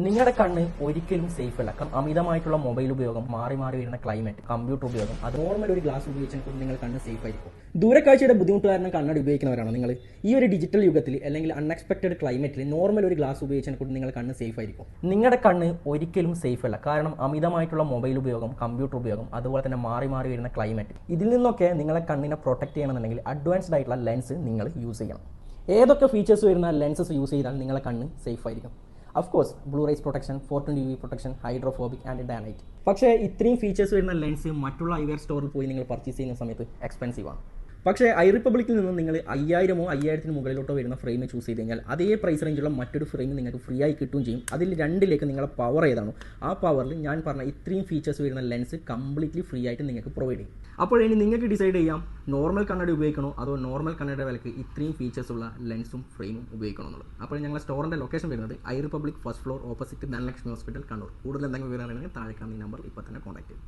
നിങ്ങളുടെ കണ്ണ് ഒരിക്കലും സേഫ് അല്ല. കാരണം അമിതമായിട്ടുള്ള മൊബൈൽ ഉപയോഗം, മാറി മാറി വരുന്ന ക്ലൈമറ്റ്, കമ്പ്യൂട്ടർ ഉപയോഗം, അത് നോർമൽ ഒരു ഗ്ലാസ് ഉപയോഗിച്ചാൽ നിങ്ങൾ കണ്ണ് സേഫ് ആയിരിക്കും. ദൂരക്കാഴ്ചയുടെ ബുദ്ധിമുട്ട് കാരണം കണ്ണട ഉപയോഗിക്കുന്നവരാണോ നിങ്ങൾ? ഈ ഒരു ഡിജിറ്റൽ യുഗത്തിൽ അല്ലെങ്കിൽ അൺഎക്സ്പെക്ടഡ് ക്ലൈമറ്റിൽ നോർമൽ ഒരു ഗ്ലാസ് ഉപയോഗിച്ചാൽ കൂടി നിങ്ങൾ കണ്ണ് സേഫ് ആയിരിക്കും. നിങ്ങളുടെ കണ്ണ് ഒരിക്കലും സേഫ് അല്ല. കാരണം അമിതമായിട്ടുള്ള മൊബൈൽ ഉപയോഗം, കമ്പ്യൂട്ടർ ഉപയോഗം, അതുപോലെ തന്നെ മാറി മാറി വരുന്ന ക്ലൈമറ്റ്, ഇതിൽ നിന്നൊക്കെ നിങ്ങളെ കണ്ണിനെ പ്രൊട്ടക്ട് ചെയ്യണമെന്നുണ്ടെങ്കിൽ അഡ്വാൻസ്ഡ് ആയിട്ടുള്ള ലെൻസ് നിങ്ങൾ യൂസ് ചെയ്യണം. ഏതൊക്കെ ഫീച്ചേഴ്സ് വരുന്ന ലെൻസസ് യൂസ് ചെയ്താൽ നിങ്ങളെ കണ്ണ് സേഫ് ആയിരിക്കും? Of course blue rays protection, 420 UV protection, hydrophobic and ഡാനൈറ്റ്. പക്ഷേ ഇത്രയും ഫീച്ചേഴ്സ് വരുന്ന ലെൻസ് മറ്റുള്ള ഐവെയർ സ്റ്റോറിൽ പോയി നിങ്ങൾ പർച്ചേസ് ചെയ്യുന്ന സമയത്ത് എക്സ്പെൻസീവ് ആണ്. പക്ഷേ ഐ റിപ്പബ്ലിക്കിൽ നിന്ന് നിങ്ങൾ 5000-ഓ 5000-ന് മുകളിലോട്ടോ വരുന്ന ഫ്രെയിം ചൂസ് ചെയ്ത് കഴിഞ്ഞാൽ അതേ പ്രൈസ് റേഞ്ചുള്ള മറ്റൊരു ഫ്രെയിം നിങ്ങൾക്ക് ഫ്രീ ആയി കിട്ടുകയും ചെയ്യും. അതിൽ രണ്ടിലേക്ക് നിങ്ങളുടെ പവർ ഏതാണോ ആ പവറിൽ ഞാൻ പറഞ്ഞ ഇത്രയും ഫീച്ചേഴ്സ് വരുന്ന ലെൻസ് കംപ്ലീറ്റ്ലി ഫ്രീ ആയിട്ട് നിങ്ങൾക്ക് പ്രൊവൈഡ് ചെയ്യും. അപ്പോൾ ഇനി നിങ്ങൾക്ക് ഡിസൈഡ് ചെയ്യാം നോർമൽ കണ്ണട ഉപയോഗിക്കണോ അതോ നോർമൽ കണ്ണടയുടെ വിലക്ക് ഇത്രയും ഫീച്ചേഴ്സ് ഉള്ള ലെൻസും ഫ്രെയിമും ഉപയോഗിക്കണം എന്നുള്ളത്. അപ്പോൾ ഞങ്ങളുടെ സ്റ്റോറിൻ്റെ ലൊക്കേഷൻ വരുന്നത് I republic first floor opposite Dhanalakshmi hospital, Kannur. കൂടുതൽ എന്തെങ്കിലും വിവരം അറിയണമെങ്കിൽ താഴെ കാണുന്ന നമ്പർ ഇപ്പോൾ തന്നെ കോൺടാക്ട് ചെയ്യും.